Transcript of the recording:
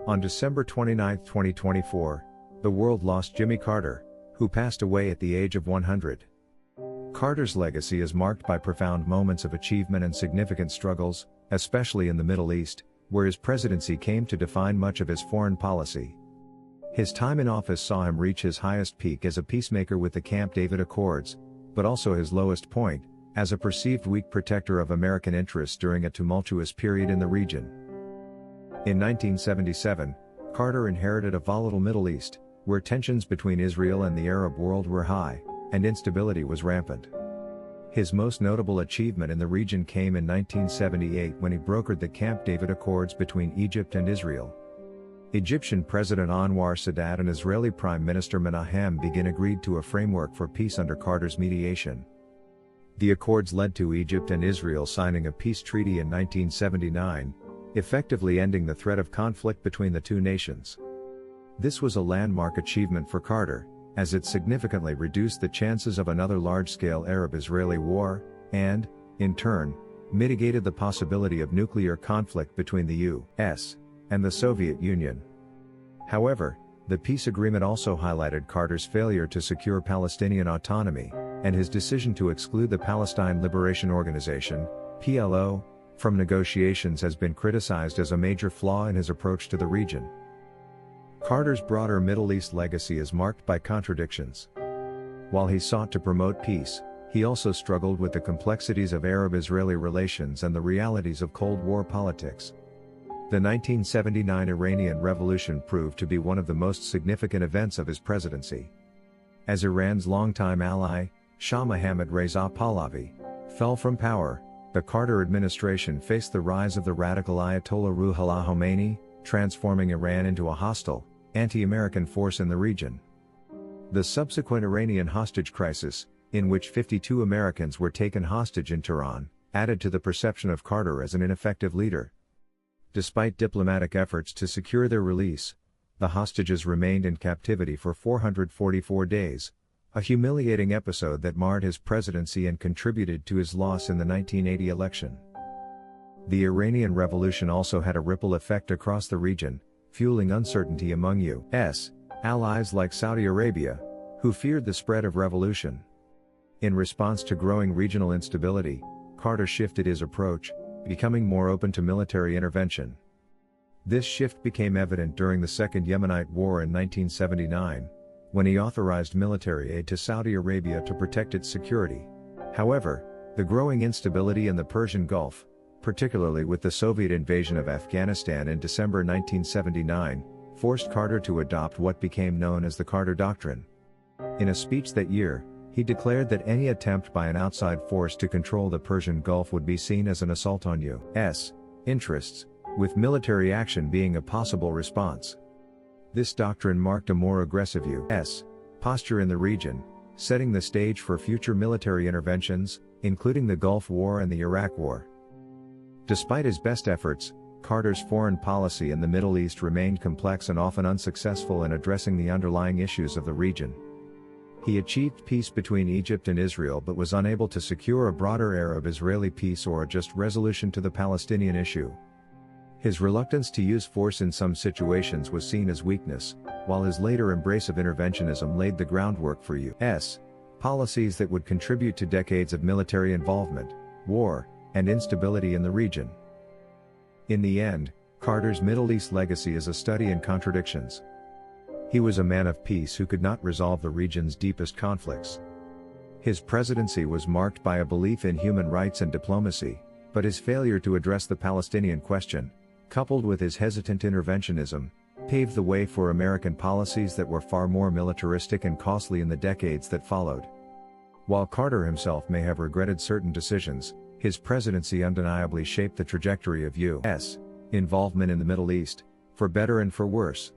On December 29, 2024, the world lost Jimmy Carter, who passed away at the age of 100. Carter's legacy is marked by profound moments of achievement and significant struggles, especially in the Middle East, where his presidency came to define much of his foreign policy. His time in office saw him reach his highest peak as a peacemaker with the Camp David Accords, but also his lowest point, as a perceived weak protector of American interests during a tumultuous period in the region. In 1977, Carter inherited a volatile Middle East, where tensions between Israel and the Arab world were high, and instability was rampant. His most notable achievement in the region came in 1978 when he brokered the Camp David Accords between Egypt and Israel. Egyptian President Anwar Sadat and Israeli Prime Minister Menahem Begin agreed to a framework for peace under Carter's mediation. The accords led to Egypt and Israel signing a peace treaty in 1979, effectively ending the threat of conflict between the two nations. This was a landmark achievement for Carter, as it significantly reduced the chances of another large-scale Arab-Israeli war, and, in turn, mitigated the possibility of nuclear conflict between the U.S. and the Soviet Union. However, the peace agreement also highlighted Carter's failure to secure Palestinian autonomy, and his decision to exclude the Palestine Liberation Organization, PLO, from negotiations has been criticized as a major flaw in his approach to the region. Carter's broader Middle East legacy is marked by contradictions. While he sought to promote peace, he also struggled with the complexities of Arab-Israeli relations and the realities of Cold War politics. The 1979 Iranian Revolution proved to be one of the most significant events of his presidency. As Iran's longtime ally, Shah Mohammad Reza Pahlavi, fell from power, the Carter administration faced the rise of the radical Ayatollah Ruhollah Khomeini, transforming Iran into a hostile, anti-American force in the region. The subsequent Iranian Hostage Crisis, in which 52 Americans were taken hostage in Tehran, added to the perception of Carter as an ineffective leader. Despite diplomatic efforts to secure their release, the hostages remained in captivity for 444 days, a humiliating episode that marred his presidency and contributed to his loss in the 1980 election. The Iranian Revolution also had a ripple effect across the region, fueling uncertainty among U.S. allies like Saudi Arabia, who feared the spread of revolution. In response to growing regional instability, Carter shifted his approach, becoming more open to military intervention. This shift became evident during the Second Yemenite War in 1979, when he authorized military aid to Saudi Arabia to protect its security. However, the growing instability in the Persian Gulf, particularly with the Soviet invasion of Afghanistan in December 1979, forced Carter to adopt what became known as the Carter Doctrine. In a speech that year, he declared that any attempt by an outside force to control the Persian Gulf would be seen as an assault on U.S. interests, with military action being a possible response. This doctrine marked a more aggressive U.S. posture in the region, setting the stage for future military interventions, including the Gulf War and the Iraq War. Despite his best efforts, Carter's foreign policy in the Middle East remained complex and often unsuccessful in addressing the underlying issues of the region. He achieved peace between Egypt and Israel but was unable to secure a broader Arab-Israeli peace or a just resolution to the Palestinian issue. His reluctance to use force in some situations was seen as weakness, while his later embrace of interventionism laid the groundwork for U.S. policies that would contribute to decades of military involvement, war, and instability in the region. In the end, Carter's Middle East legacy is a study in contradictions. He was a man of peace who could not resolve the region's deepest conflicts. His presidency was marked by a belief in human rights and diplomacy, but his failure to address the Palestinian question, coupled with his hesitant interventionism, paved the way for American policies that were far more militaristic and costly in the decades that followed. While Carter himself may have regretted certain decisions, his presidency undeniably shaped the trajectory of U.S. involvement in the Middle East, for better and for worse.